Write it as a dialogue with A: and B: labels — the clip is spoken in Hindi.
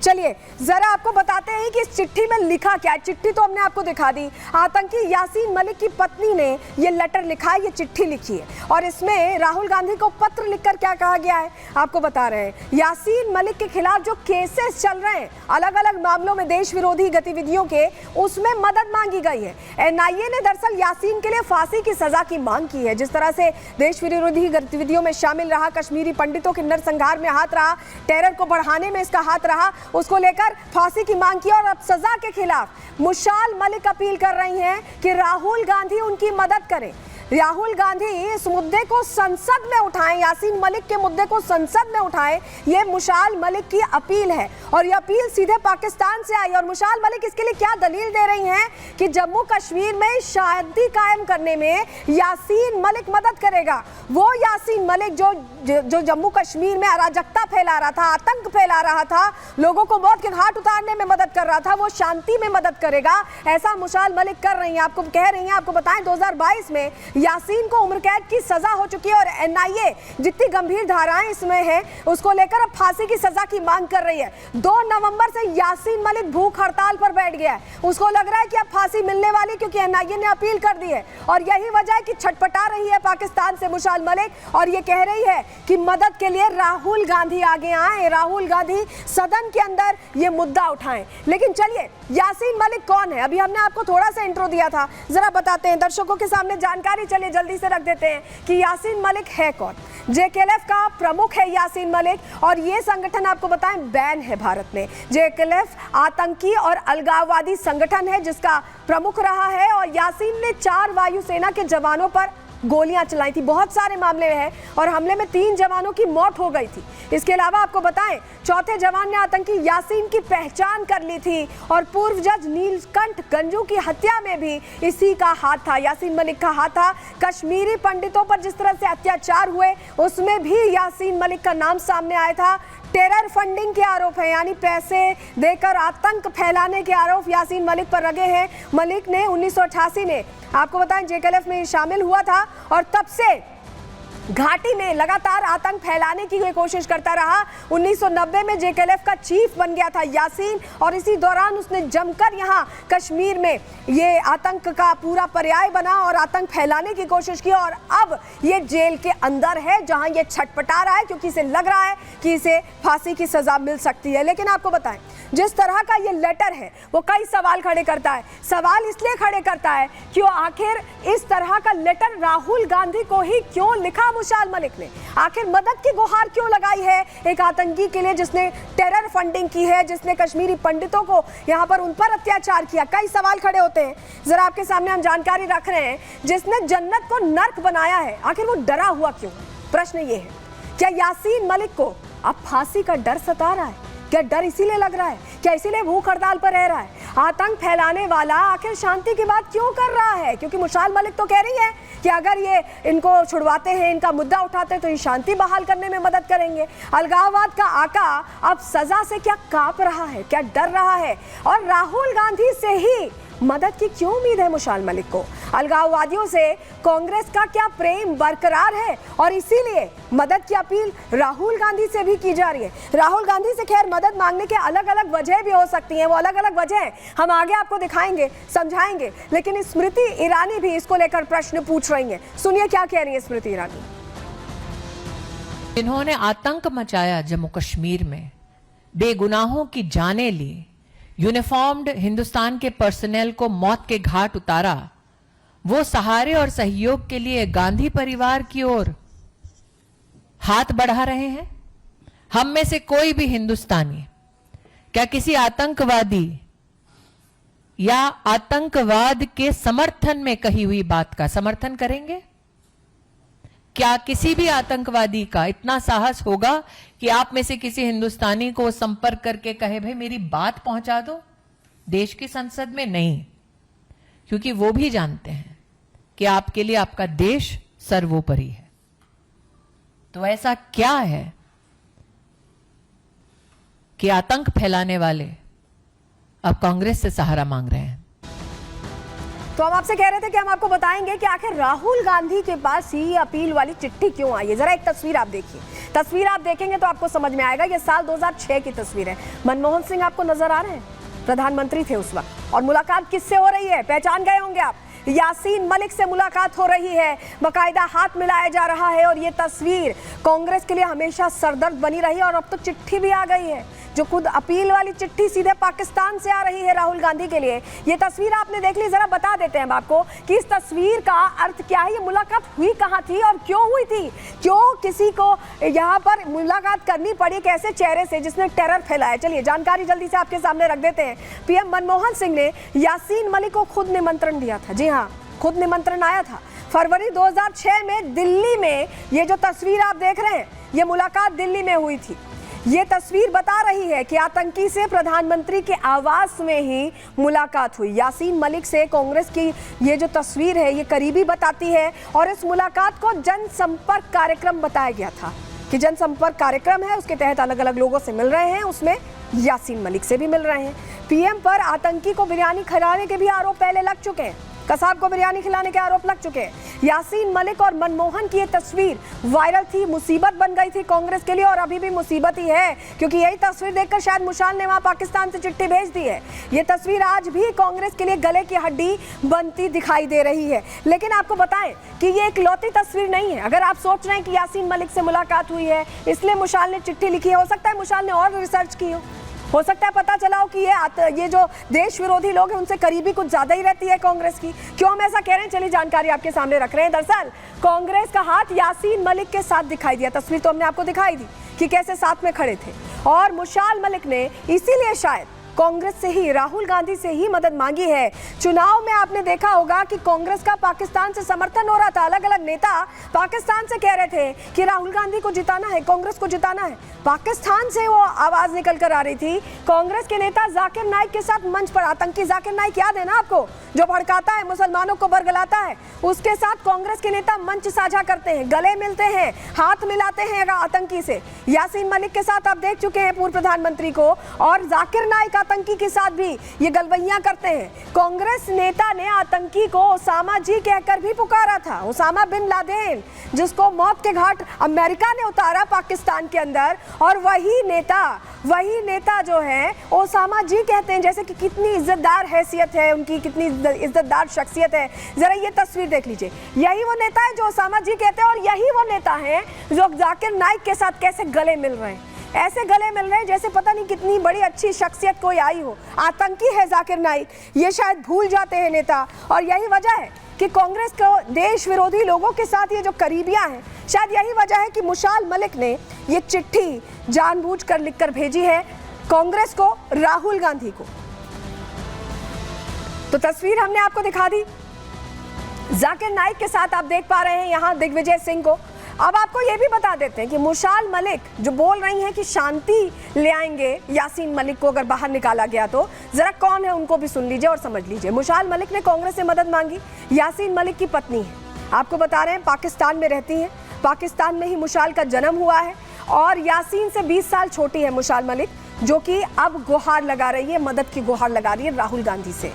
A: चलिए जरा आपको बताते हैं कि इस चिट्ठी में लिखा क्या है। चिट्ठी तो हमने आपको दिखा दी। आतंकी यासीन मलिक की पत्नी ने ये लेटर लिखा है, ये चिट्ठी लिखी है और इसमें राहुल गांधी को पत्र लिखकर क्या कहा गया है आपको बता रहे हैं। यासीन मलिक के खिलाफ जो केसेस चल रहे हैं अलग अलग मामलों में देश विरोधी गतिविधियों के, उसमें मदद मांगी गई है। एनआईए ने दरअसल यासीन के लिए फांसी की सजा की मांग की है। जिस तरह से देश विरोधी गतिविधियों में शामिल रहा, कश्मीरी पंडितों के नरसंहार में हाथ रहा, टेरर को बढ़ाने में इसका हाथ रहा, उसको लेकर फांसी की मांग की और अब सजा के खिलाफ मुशाल मलिक अपील कर रही हैं कि राहुल गांधी उनकी मदद करें। राहुल गांधी इस मुद्दे को संसद में उठाएं, यासीन मलिक के मुद्दे को संसद में उठाएं, ये मुशाल मलिक की अपील है और ये अपील सीधे पाकिस्तान से आई। और मुशाल मलिक इसके लिए क्या दलील दे रही हैं कि जम्मू कश्मीर में शांति कायम करने में यासीन मलिक मदद करेगा। वो यासीन मलिक जो जम्मू कश्मीर में अराजकता फैला रहा था, आतंक फैला रहा था, लोगों को मौत के घाट उतारने में मदद कर रहा था, वो शांति में मदद करेगा, ऐसा मुशाल मलिक कर रही हैं। आपको कह रही हैं, आपको बताएं 2022 में यासीन को उम्र कैद की सजा हो चुकी है और एनआईए जितनी गंभीर धाराएं इसमें हैं उसको लेकर अब फांसी की सजा की मांग कर रही है। 2 नवंबर से यासीन मलिक भूख हड़ताल पर बैठ गया है। उसको लग रहा है कि अब फांसी मिलने वाली, क्योंकि एनआईए ने अपील कर दी है और यही वजह है कि छटपटा रही है पाकिस्तान से मुशाल मलिक और ये कह रही है कि मदद के लिए राहुल गांधी आगे आए, राहुल गांधी सदन के अंदर ये मुद्दा उठाएं। लेकिन चलिए, यासीन मलिक कौन है? अभी हमने आपको थोड़ा सा इंट्रो दिया था, जरा बताते हैं दर्शकों के सामने जानकारी, चलिए जल्दी से रख देते हैं कि यासीन मलिक है कौन। जेकेएलएफ का प्रमुख है यासीन मलिक और ये संगठन आपको बताएं बैन है भारत में। जेकेएलएफ आतंकी और अलगाववादी संगठन है जिसका प्रमुख रहा है और यासीन ने 4 वायुसेना के जवानों पर गोलियां चलाई थी। बहुत सारे मामले हैं और हमले में 3 जवानों की मौत हो गई थी। इसके अलावा आपको बताएं, चौथे जवान ने आतंकी यासीन की पहचान कर ली थी और पूर्व जज नीलकंठ गंजू की हत्या में भी इसी का हाथ था, यासीन मलिक का हाथ था। कश्मीरी पंडितों पर जिस तरह से अत्याचार हुए उसमें भी यासीन मलिक का नाम सामने आया था। टेरर फंडिंग के आरोप है, यानी पैसे देकर आतंक फैलाने के आरोप यासीन मलिक पर लगे हैं। मलिक ने 1988 में आपको बताएं जेकेएलएफ में शामिल हुआ था और तब से घाटी में लगातार आतंक फैलाने की कोशिश करता रहा। 1990 में जेकेएलएफ का चीफ बन गया था यासीन और इसी दौरान उसने जमकर यहाँ कश्मीर में ये आतंक का पूरा पर्याय बना और आतंक फैलाने की कोशिश की और अब ये जेल के अंदर है जहाँ ये छटपटा रहा है क्योंकि इसे लग रहा है कि इसे फांसी की सजा मिल सकती है। लेकिन आपको बताएं, जिस तरह का ये लेटर है वो कई सवाल खड़े करता है। सवाल इसलिए खड़े करता है कि आखिर इस तरह का लेटर राहुल गांधी को ही क्यों लिखा मुशाल मलिक ने? आखिर मदद की गुहार क्यों लगाई है एक आतंकी के लिए जिसने टेरर फंडिंग की है, जिसने कश्मीरी पंडितों को यहाँ पर उन पर अत्याचार किया? कई सवाल खड़े होते हैं, जरा आपके सामने हम जानकारी रख रहे हैं। जिसने जन्नत को नर्क बनाया है, आखिर वो डरा हुआ क्यों? प्रश्न ये है, क्या यासीन मलिक को अब फांसी का डर सता रहा है? क्या डर इसीलिए लग रहा है? क्या इसीलिए भूख हड़ताल पर रह रहा है? आतंक फैलाने वाला आखिर शांति की बात क्यों कर रहा है? क्योंकि मुशाल मलिक तो कह रही है कि अगर ये इनको छुड़वाते हैं, इनका मुद्दा उठाते हैं तो ये शांति बहाल करने में मदद करेंगे। अलगाववाद का आका अब सजा से क्या कांप रहा है, क्या डर रहा है? और राहुल गांधी से ही मदद की क्यों उम्मीद है मुशाल मलिक को? अलगाववादियों से कांग्रेस का क्या प्रेम बरकरार है और इसीलिए मदद की अपील राहुल गांधी से भी की जा रही है। राहुल गांधी से खैर मदद मांगने के अलग अलग वजह भी हो सकती हैं, वो अलग अलग वजह हम आगे आपको दिखाएंगे, समझाएंगे। लेकिन स्मृति ईरानी भी इसको लेकर प्रश्न पूछ रही हैं। सुनिए क्या कह रही है स्मृति ईरानी।
B: जिन्होंने आतंक मचाया जम्मू कश्मीर में, बेगुनाहों की जानें ली, यूनिफॉर्म्ड हिंदुस्तान के पर्सनेल को मौत के घाट उतारा, वो सहारे और सहयोग के लिए गांधी परिवार की ओर हाथ बढ़ा रहे हैं। हम में से कोई भी हिंदुस्तानी क्या किसी आतंकवादी या आतंकवाद के समर्थन में कही हुई बात का समर्थन करेंगे? क्या किसी भी आतंकवादी का इतना साहस होगा कि आप में से किसी हिंदुस्तानी को संपर्क करके कहे भाई मेरी बात पहुंचा दो देश की संसद में? नहीं, क्योंकि वो भी जानते हैं कि आपके लिए आपका देश सर्वोपरि है। तो ऐसा क्या है कि आतंक फैलाने वाले अब कांग्रेस से सहारा मांग रहे हैं?
A: तो हम आपसे कह रहे थे कि हम आपको बताएंगे कि आखिर राहुल गांधी के पास ही अपील वाली चिट्ठी क्यों आई है। जरा एक तस्वीर आप देखिए, तस्वीर आप देखेंगे तो आपको समझ में आएगा। ये साल 2006 की तस्वीर है। मनमोहन सिंह आपको नजर आ रहे हैं, प्रधानमंत्री थे उस वक्त। और मुलाकात किससे हो रही है, पहचान गए होंगे आप, यासीन मलिक से मुलाकात हो रही है। बाकायदा हाथ मिलाया जा रहा है और ये तस्वीर कांग्रेस के लिए हमेशा सरदर्द बनी रही है। और अब तो चिट्ठी भी आ गई है, जो खुद अपील वाली चिट्ठी सीधे पाकिस्तान से आ रही है राहुल गांधी के लिए। ये तस्वीर आपने देख ली, जरा बता देते हैं आपको कि इस तस्वीर का अर्थ क्या है। ये मुलाकात हुई कहाँ थी और क्यों हुई थी, क्यों किसी को यहाँ पर मुलाकात करनी पड़ी एक ऐसे चेहरे से जिसने टेरर फैलाया। चलिए जानकारी जल्दी से आपके सामने रख देते हैं। पीएम मनमोहन सिंह ने यासीन मलिक को खुद निमंत्रण दिया था। जी हाँ, खुद निमंत्रण आया था। फरवरी 2006 में दिल्ली में ये जो तस्वीर आप देख रहे हैं, ये मुलाकात दिल्ली में हुई थी। ये तस्वीर बता रही है कि आतंकी से प्रधानमंत्री के आवास में ही मुलाकात हुई। यासीन मलिक से कांग्रेस की ये जो तस्वीर है, ये करीबी बताती है। और इस मुलाकात को जनसंपर्क कार्यक्रम बताया गया था कि जनसंपर्क कार्यक्रम है, उसके तहत अलग अलग लोगों से मिल रहे हैं, उसमें यासीन मलिक से भी मिल रहे हैं। पीएम पर आतंकी को बिरयानी खिलाने के भी आरोप पहले लग चुके हैं, कसाब को बिरयानी खिलाने के आरोप लग चुके हैं। यासीन मलिक और मनमोहन की ये तस्वीर वायरल थी, मुसीबत बन गई थी कांग्रेस के लिए और अभी भी मुसीबत ही है, क्योंकि यही तस्वीर देखकर शायद मुशाल ने वहां पाकिस्तान से चिट्ठी भेज दी है। ये तस्वीर आज भी कांग्रेस के लिए गले की हड्डी बनती दिखाई दे रही है। लेकिन आपको बताएं कि ये एक लौती तस्वीर नहीं है। अगर आप सोच रहे हैं कि यासीन मलिक से मुलाकात हुई है इसलिए मुशाल ने चिट्ठी लिखी है, हो सकता है मुशाल ने और रिसर्च की हो सकता है पता चला हो कि ये जो देश विरोधी लोग हैं उनसे करीबी कुछ ज्यादा ही रहती है कांग्रेस की। क्यों हम ऐसा कह रहे हैं, चलिए जानकारी आपके सामने रख रहे हैं। दरअसल कांग्रेस का हाथ यासीन मलिक के साथ दिखाई दिया। तस्वीर तो हमने आपको दिखाई दी कि कैसे साथ में खड़े थे। और मुशाल मलिक ने इसीलिए शायद कांग्रेस से ही, राहुल गांधी से ही मदद मांगी है। चुनाव में आपने देखा होगा कि कांग्रेस का पाकिस्तान से समर्थन हो रहा था। अलग अलग नेता पाकिस्तान से कह रहे थे कि राहुल गांधी को जिताना है, कांग्रेस को जिताना है। पाकिस्तान से वो आवाज निकल कर आ रही थी। कांग्रेस के नेता जाकिर नाइक के साथ मंच पर, आतंकी जाकिर नाइक याद है ना आपको, जो भड़काता है, मुसलमानों को बरगलाता है, उसके साथ कांग्रेस के नेता मंच साझा करते हैं, गले मिलते हैं, हाथ मिलाते हैं आतंकी से। यासीन मलिक के साथ आप देख चुके हैं पूर्व प्रधानमंत्री को, और जाकिर नाइक आतंकी के साथ भी ये गलबैयां करते हैं। कांग्रेस नेता ने आतंकी को ओसामा जी कहकर भी पुकारा था, ओसामा बिन लादेन, जिसको मौत के घाट अमेरिका ने उतारा पाकिस्तान के अंदर। और वही नेता जो है ओसामा जी कहते हैं। जैसे कि कितनी इज्जतदार हैसियत है उनकी, कितनी इज्जतदार शख्सियत है। जरा ये तस्वीर देख लीजिए, यही वो नेता है जो ओसामा जी कहते हैं और यही वो नेता है जो जाकिर नाइक के साथ कैसे गले मिल रहे हैं, ऐसे गले मिल रहे हैं जैसे पता नहीं कितनी बड़ी अच्छी शख्सियत कोई आई हो। आतंकी है जाकिर नाइक, ये शायद भूल जाते हैं नेता। और यही वजह है कि कांग्रेस को देश विरोधी लोगों के साथ ये जो करीबियां हैं, शायद यही वजह है कि मुशाल मलिक ने ये चिट्ठी जानबूझकर लिखकर भेजी है कांग्रेस को, राहुल गांधी को। तो तस्वीर हमने आपको दिखा दी जाकिर नाइक के साथ, आप देख पा रहे हैं यहाँ दिग्विजय सिंह को। अब आपको ये भी बता देते हैं कि मुशाल मलिक जो बोल रही हैं कि शांति ले आएंगे यासीन मलिक को अगर बाहर निकाला गया तो, जरा कौन है उनको भी सुन लीजिए और समझ लीजिए। मुशाल मलिक ने कांग्रेस से मदद मांगी। यासीन मलिक की पत्नी है, आपको बता रहे हैं पाकिस्तान में रहती हैं, पाकिस्तान में ही मुशाल का जन्म हुआ है। और यासीन से 20 साल छोटी है मुशाल मलिक, जो कि अब गुहार लगा रही है, मदद की गुहार लगा रही है राहुल गांधी से।